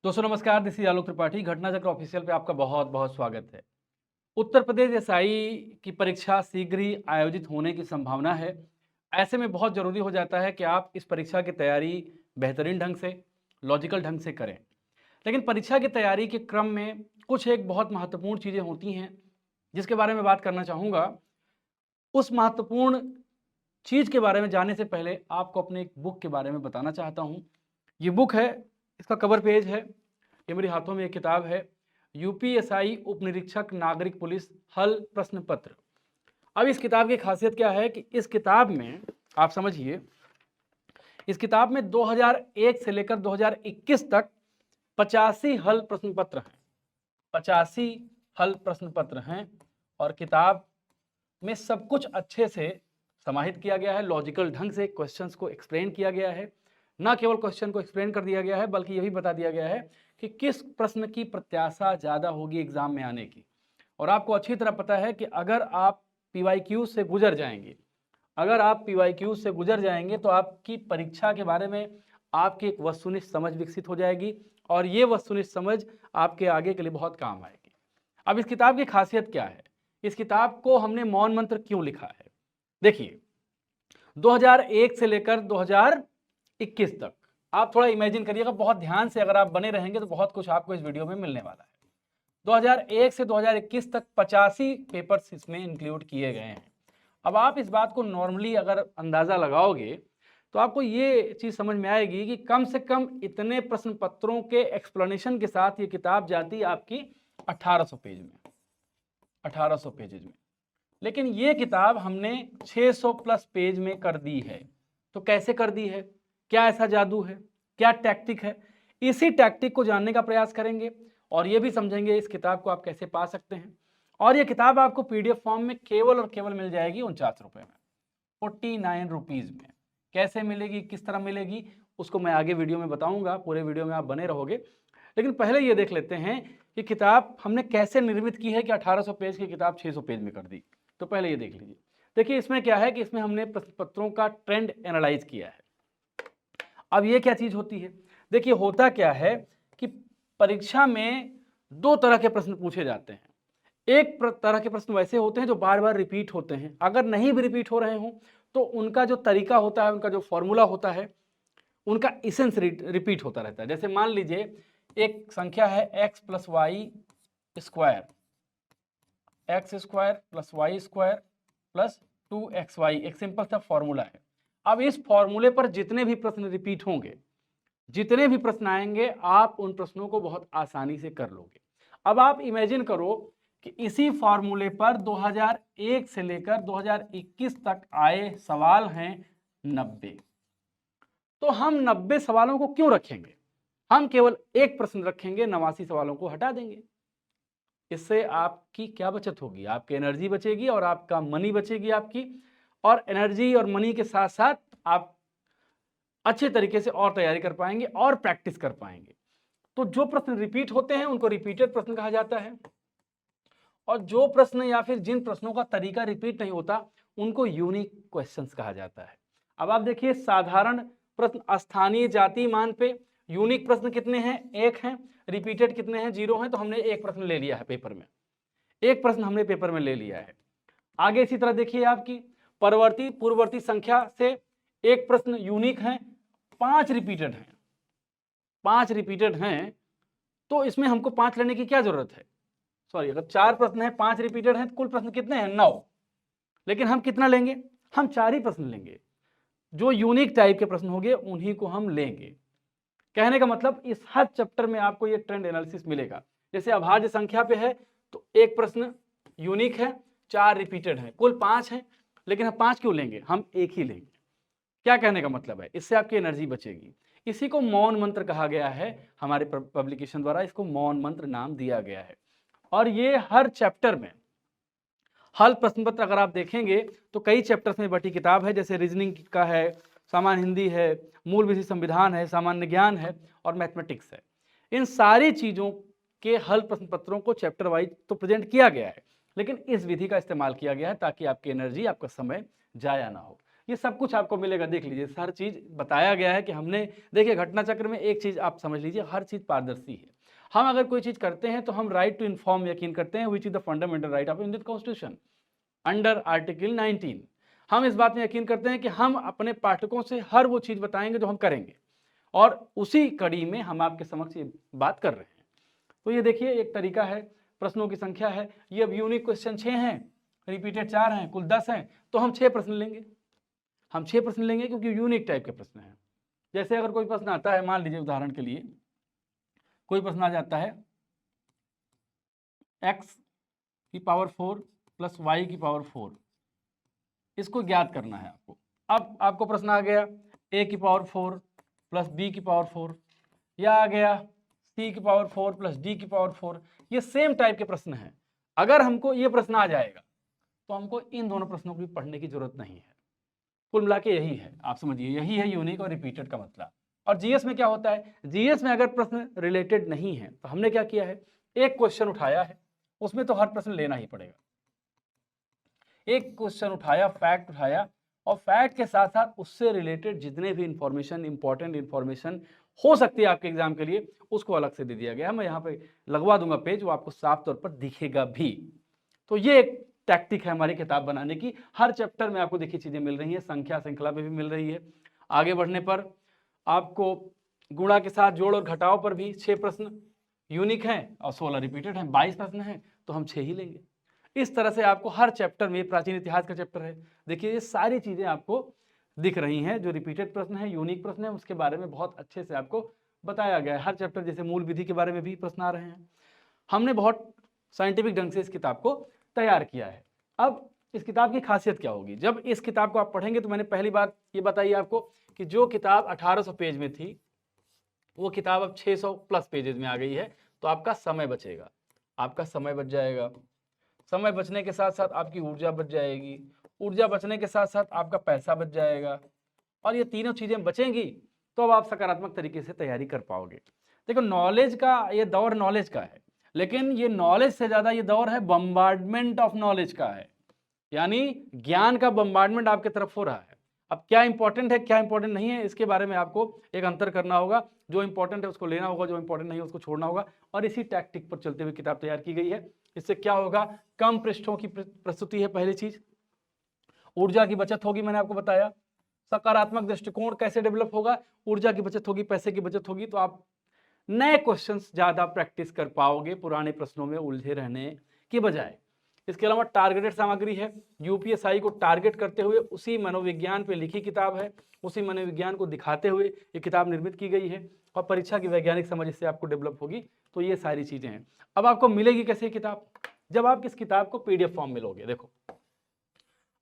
दोस्तों नमस्कार, this is Alok Tripathi. घटना चक्र ऑफिशियल पे आपका बहुत बहुत स्वागत है। उत्तर प्रदेश एसआई की परीक्षा शीघ्र ही आयोजित होने की संभावना है। ऐसे में बहुत ज़रूरी हो जाता है कि आप इस परीक्षा की तैयारी बेहतरीन ढंग से, लॉजिकल ढंग से करें। लेकिन परीक्षा की तैयारी के क्रम में कुछ एक बहुत महत्वपूर्ण चीज़ें होती हैं, जिसके बारे में बात करना चाहूँगा। उस महत्वपूर्ण चीज़ के बारे में जानने से पहले आपको अपने एक बुक के बारे में बताना चाहता हूँ। ये बुक है, इसका कवर पेज है, ये मेरे हाथों में एक किताब है, यूपीएसआई उप निरीक्षक नागरिक पुलिस हल प्रश्न पत्र। अब इस किताब की खासियत क्या है कि इस किताब में आप समझिए, इस किताब में 2001 से लेकर 2021 तक 85 हल प्रश्न पत्र हैं। 85 हल प्रश्न पत्र हैं और किताब में सब कुछ अच्छे से समाहित किया गया है, लॉजिकल ढंग से क्वेश्चंस को एक्सप्लेन किया गया है। ना केवल क्वेश्चन को एक्सप्लेन कर दिया गया है, बल्कि ये भी बता दिया गया है कि किस प्रश्न की प्रत्याशा ज़्यादा होगी एग्जाम में आने की। और आपको अच्छी तरह पता है कि अगर आप पीवाईक्यू से गुजर जाएंगे, तो आपकी परीक्षा के बारे में आपकी एक वस्तुनिष्ठ समझ विकसित हो जाएगी और ये वस्तुनिष्ठ समझ आपके आगे के लिए बहुत काम आएगी। अब इस किताब की खासियत क्या है? इस किताब को हमने मौन मंत्र क्यों लिखा है? देखिए, 2001 से लेकर 2021 तक आप थोड़ा इमेजिन करिएगा, बहुत ध्यान से अगर आप बने रहेंगे तो बहुत कुछ आपको इस वीडियो में मिलने वाला है। 2001 से 2021 तक 85 पेपर्स इसमें इंक्लूड किए गए हैं। अब आप इस बात को नॉर्मली अगर अंदाजा लगाओगे तो आपको ये चीज समझ में आएगी कि कम से कम इतने प्रश्न पत्रों के एक्सप्लेनेशन के साथ ये किताब जाती है आपकी 1800 पेज में, 1800 पेजेज में। लेकिन ये किताब हमने 600 प्लस पेज में कर दी है। तो कैसे कर दी है? क्या ऐसा जादू है? क्या टैक्टिक है? इसी टैक्टिक को जानने का प्रयास करेंगे और ये भी समझेंगे इस किताब को आप कैसे पा सकते हैं। और ये किताब आपको पीडीएफ फॉर्म में केवल और केवल मिल जाएगी 49 रुपए में, 49 रुपीज में। कैसे मिलेगी, किस तरह मिलेगी, उसको मैं आगे वीडियो में बताऊंगा। पूरे वीडियो में आप बने रहोगे। लेकिन पहले ये देख लेते हैं कि किताब हमने कैसे निर्मित की है कि 1800 पेज की किताब 600 पेज में कर दी। तो पहले ये देख लीजिए। देखिए, इसमें क्या है कि इसमें हमने प्रश्न पत्रों का ट्रेंड एनालाइज किया है। अब ये क्या चीज होती है? देखिए, होता क्या है कि परीक्षा में दो तरह के प्रश्न पूछे जाते हैं। एक तरह के प्रश्न वैसे होते हैं जो बार बार रिपीट होते हैं। अगर नहीं भी रिपीट हो रहे हों तो उनका जो तरीका होता है, उनका जो फॉर्मूला होता है, उनका इसेंस रिपीट होता रहता है। जैसे मान लीजिए एक संख्या है x plus Y square, X square plus Y square plus 2xy, एक सिंपल सा फॉर्मूला है। अब इस फॉर्मूले पर जितने भी प्रश्न रिपीट होंगे, जितने भी प्रश्न आएंगे, आप उन प्रश्नों को बहुत आसानी से कर लोगे। अब आप इमेजिन करो कि इसी फॉर्मूले पर 2001 से लेकर 2021 तक आए सवाल हैं 90। तो हम 90 सवालों को क्यों रखेंगे? हम केवल एक प्रश्न रखेंगे, 89 सवालों को हटा देंगे। इससे आपकी क्या बचत होगी? आपकी एनर्जी बचेगी और आपका मनी बचेगी आपकी। और एनर्जी और मनी के साथ साथ आप अच्छे तरीके से और तैयारी कर पाएंगे और प्रैक्टिस कर पाएंगे। तो जो प्रश्न रिपीट होते हैं उनको रिपीटेड प्रश्न कहा जाता है, और जो प्रश्न या फिर जिन प्रश्नों का तरीका रिपीट नहीं होता उनको यूनिक क्वेश्चंस कहा जाता है। अब आप देखिए, साधारण प्रश्न स्थानीय जाति मान पे यूनिक प्रश्न कितने हैं? एक हैं। रिपीटेड कितने हैं? 0 हैं। तो हमने एक प्रश्न ले लिया है पेपर में, एक प्रश्न हमने पेपर में ले लिया है। आगे इसी तरह देखिए, आपकी परवर्ती पूर्ववर्ती संख्या से एक प्रश्न यूनिक है, 5 रिपीटेड हैं, 5 रिपीटेड हैं। तो इसमें हमको 5 लेने की क्या जरूरत है? सॉरी, अगर 4 प्रश्न है, 5 रिपीटेड हैं, तो कुल प्रश्न कितने हैं? 9। लेकिन हम कितना लेंगे? हम 4 ही प्रश्न लेंगे। जो यूनिक टाइप के प्रश्न होंगे उन्हीं को हम लेंगे। कहने का मतलब, इस हर चैप्टर में आपको ये ट्रेंड एनालिसिस मिलेगा। जैसे अभाज्य संख्या पे है तो एक प्रश्न यूनिक है, 4 रिपीटेड है, कुल 5 है। लेकिन हम 5 क्यों लेंगे? हम एक ही लेंगे। क्या कहने का मतलब है? इससे आपकी एनर्जी बचेगी। इसी को मौन मंत्र कहा गया है, हमारे पब्लिकेशन द्वारा इसको मौन मंत्र नाम दिया गया है। और ये हर चैप्टर में हल प्रश्न पत्र अगर आप देखेंगे तो कई चैप्टर्स में बटी किताब है। जैसे रीजनिंग का है, सामान्य हिंदी है, मूल विधि संविधान है, सामान्य ज्ञान है और मैथमेटिक्स है। इन सारी चीज़ों के हल प्रश्न पत्रों को चैप्टर वाइज तो प्रेजेंट किया गया है, लेकिन इस विधि का इस्तेमाल किया गया है ताकि आपकी एनर्जी, आपका समय जाया ना हो। ये सब कुछ आपको मिलेगा। देख लीजिए, हर चीज़ बताया गया है कि हमने, देखिए घटना चक्र में एक चीज़ आप समझ लीजिए, हर चीज़ पारदर्शी है। हम अगर कोई चीज़ करते हैं तो हम राइट टू इन्फॉर्म यकीन करते हैं, which is the fundamental right of Indian constitution under article 19। हम इस बात में यकीन करते हैं कि हम अपने पाठकों से हर वो चीज़ बताएंगे जो हम करेंगे, और उसी कड़ी में हम आपके समक्ष ये बात कर रहे हैं। तो ये देखिए एक तरीका है, प्रश्नों की संख्या है ये। अब यूनिक क्वेश्चन 6 हैं, रिपीटेड 4 हैं, कुल 10 हैं, तो हम 6 प्रश्न लेंगे। हम 6 प्रश्न लेंगे क्योंकि यूनिक टाइप के प्रश्न हैं। जैसे अगर कोई प्रश्न आता है, मान लीजिए उदाहरण के लिए कोई प्रश्न आ जाता है x की पावर 4 प्लस y की पावर 4, इसको ज्ञात करना है आपको। अब आपको प्रश्न आ गया a की पावर 4 प्लस b की पावर 4, या आ गया c की पावर 4 प्लस d की पावर 4। ये सेम टाइप के प्रश्न हैं। अगर हमको ये प्रश्न आ जाएगा तो हमको इन दोनों प्रश्नों को पढ़ने की जरूरत नहीं है। कुल मिला के यही है, आप समझिए, यही है यूनिक और रिपीटेड का मतलब। और जीएस में क्या होता है, जीएस में अगर प्रश्न रिलेटेड नहीं है तो हमने क्या किया है, एक क्वेश्चन उठाया है, उसमें तो हर प्रश्न लेना ही पड़ेगा। एक क्वेश्चन उठाया, फैक्ट उठाया, और फैक्ट के साथ साथ उससे रिलेटेड जितने भी इंफॉर्मेशन, इंपॉर्टेंट इंफॉर्मेशन हो सकती है आपके एग्जाम के लिए, उसको अलग से दे दिया गया है। मैं यहाँ पे लगवा दूंगा पेज, वो आपको साफ तौर पर दिखेगा भी। तो ये एक टैक्टिक है हमारी किताब बनाने की। हर चैप्टर में आपको देखिए चीजें मिल रही हैं, संख्या श्रृंखला में भी मिल रही है। आगे बढ़ने पर आपको गुणा के साथ जोड़ और घटाव पर भी 6 प्रश्न यूनिक हैं और 16 रिपीटेड हैं। 22 प्रश्न हैं तो हम 6 ही लेंगे। इस तरह से आपको हर चैप्टर में, प्राचीन इतिहास का चैप्टर है, देखिए ये सारी चीजें आपको दिख रही हैं। जो रिपीटेड प्रश्न है, यूनिक प्रश्न है, उसके बारे में बहुत अच्छे से आपको बताया गया है। हर चैप्टर, जैसे मूल विधि के बारे में भी प्रश्न आ रहे हैं। हमने बहुत साइंटिफिक ढंग से इस किताब को तैयार किया है। अब इस किताब की खासियत क्या होगी, जब इस किताब को आप पढ़ेंगे तो मैंने पहली बात ये बताई आपको कि जो किताब 1800 पेज में थी वो किताब अब 600 प्लस पेजेस में आ गई है। तो आपका समय बचेगा, आपका समय बच जाएगा। समय बचने के साथ साथ आपकी ऊर्जा बच जाएगी, ऊर्जा बचने के साथ साथ आपका पैसा बच जाएगा, और ये तीनों चीजें बचेंगी तो अब आप सकारात्मक तरीके से तैयारी कर पाओगे। देखो नॉलेज का ये दौर नॉलेज का है, लेकिन ये नॉलेज से ज्यादा ये दौर है बम्बार्डमेंट ऑफ नॉलेज का है, यानी ज्ञान का बम्बार्डमेंट आपके तरफ हो रहा है। अब क्या इंपॉर्टेंट है, क्या इंपॉर्टेंट नहीं है, इसके बारे में आपको एक अंतर करना होगा। जो इंपॉर्टेंट है उसको लेना होगा, जो इंपॉर्टेंट नहीं है उसको छोड़ना होगा, और इसी टैक्टिक पर चलते हुए किताब तैयार की गई है। इससे क्या होगा, कम पृष्ठों की प्रस्तुति है पहली चीज, ऊर्जा की बचत होगी, मैंने आपको बताया। सकारात्मक दृष्टिकोण कैसे डेवलप होगा, ऊर्जा की बचत होगी, पैसे की बचत होगी, तो आप नए क्वेश्चंस ज्यादा प्रैक्टिस कर पाओगे पुराने प्रश्नों में उलझे रहने की बजाय। इसके अलावा टारगेटेड सामग्री है, यूपीएसआई को टारगेट करते हुए उसी मनोविज्ञान पे लिखी किताब है, उसी मनोविज्ञान को दिखाते हुए ये किताब निर्मित की गई है, और परीक्षा की वैज्ञानिक समझ इससे आपको डेवलप होगी। तो ये सारी चीजें हैं। अब आपको मिलेगी कैसे किताब, जब आप इस किताब को पीडीएफ फॉर्म में लोगे। देखो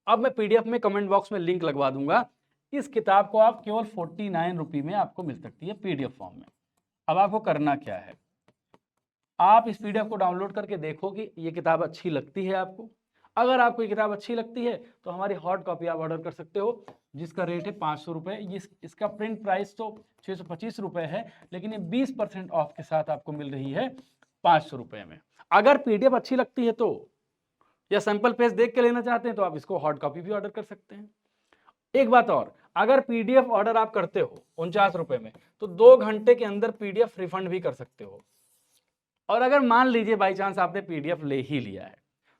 अब मैं पीडीएफ में कमेंट बॉक्स में लिंक लगवा दूंगा। इस किताब को आप केवल 49 रुपये में आपको मिल सकती है पीडीएफ फॉर्म में। अब आपको करना क्या है, आप इस पीडीएफ को डाउनलोड करके देखो कि ये किताब अच्छी लगती है आपको। अगर आपको ये किताब अच्छी लगती है तो हमारी हॉर्ड कॉपी आप ऑर्डर कर सकते हो, जिसका रेट है 500 रुपये। इसका प्रिंट प्राइस तो 625 रुपये है, लेकिन ये 20% ऑफ के साथ आपको मिल रही है 500 रुपये में। अगर पीडीएफ अच्छी लगती है तो, या सैंपल पेज देख के लेना चाहते हैं तो आप इसको हॉर्ड कॉपी भी ऑर्डर कर सकते हैं। एक बात और, अगर पीडीएफ ऑर्डर आप करते हो 49 रुपये में, तो 2 घंटे के अंदर पीडीएफ रिफंड भी कर सकते हो। और अगर मान लीजिए बाई चांस आपने पीडीएफ ले ही लिया है,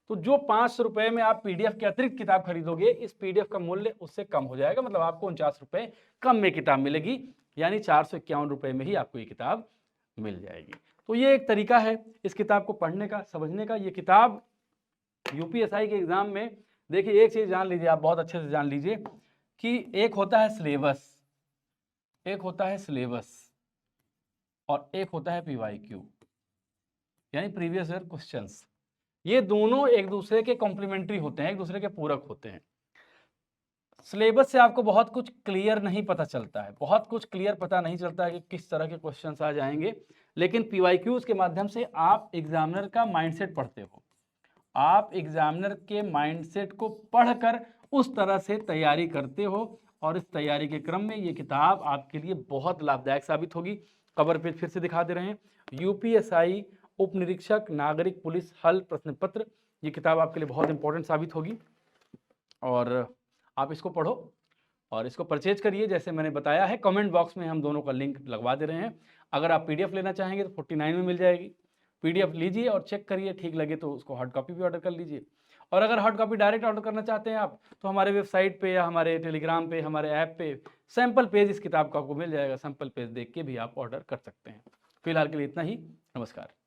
तो जो 500 रुपये में आप पीडीएफ के अतिरिक्त किताब खरीदोगे, इस पीडीएफ का मूल्य उससे कम हो जाएगा, मतलब आपको 49 रुपये कम में किताब मिलेगी, यानी 451 रुपये में ही आपको ये किताब मिल जाएगी। तो ये एक तरीका है इस किताब को पढ़ने का, समझने का। ये किताब यूपीएसआई के एग्जाम में, देखिए एक चीज जान लीजिए, आप बहुत अच्छे से जान लीजिए कि एक होता है सिलेबस, एक होता है सिलेबस, और एक होता है पीवाईक्यू, यानी प्रीवियस ईयर क्वेश्चंस। ये दोनों एक दूसरे के कॉम्प्लीमेंट्री होते हैं, एक दूसरे के पूरक होते हैं। सिलेबस से आपको बहुत कुछ क्लियर नहीं पता चलता है, बहुत कुछ क्लियर पता नहीं चलता है कि किस तरह के क्वेश्चंस आ जाएंगे, लेकिन पीवाईक्यूज के माध्यम से आप एग्जामिनर का माइंडसेट पढ़ते हो। आप एग्जामिनर के माइंडसेट को पढ़कर उस तरह से तैयारी करते हो, और इस तैयारी के क्रम में ये किताब आपके लिए बहुत लाभदायक साबित होगी। कवर पेज फिर से दिखा दे रहे हैं, यूपीएसआई उप निरीक्षक नागरिक पुलिस हल प्रश्न पत्र। ये किताब आपके लिए बहुत इंपॉर्टेंट साबित होगी, और आप इसको पढ़ो। और इसको परचेज करिए। जैसे मैंने बताया है, कमेंट बॉक्स में हम दोनों का लिंक लगवा दे रहे हैं। अगर आप पीडीएफ लेना चाहेंगे तो 49 में मिल जाएगी। पीडीएफ लीजिए और चेक करिए, ठीक लगे तो उसको हार्ड कॉपी भी ऑर्डर कर लीजिए। और अगर हार्ड कॉपी डायरेक्ट ऑर्डर करना चाहते हैं आप, तो हमारे वेबसाइट पे या हमारे टेलीग्राम पे, हमारे ऐप पे सैम्पल पेज इस किताब का आपको मिल जाएगा। सैम्पल पेज देख के भी आप ऑर्डर कर सकते हैं। फिलहाल के लिए इतना ही। नमस्कार।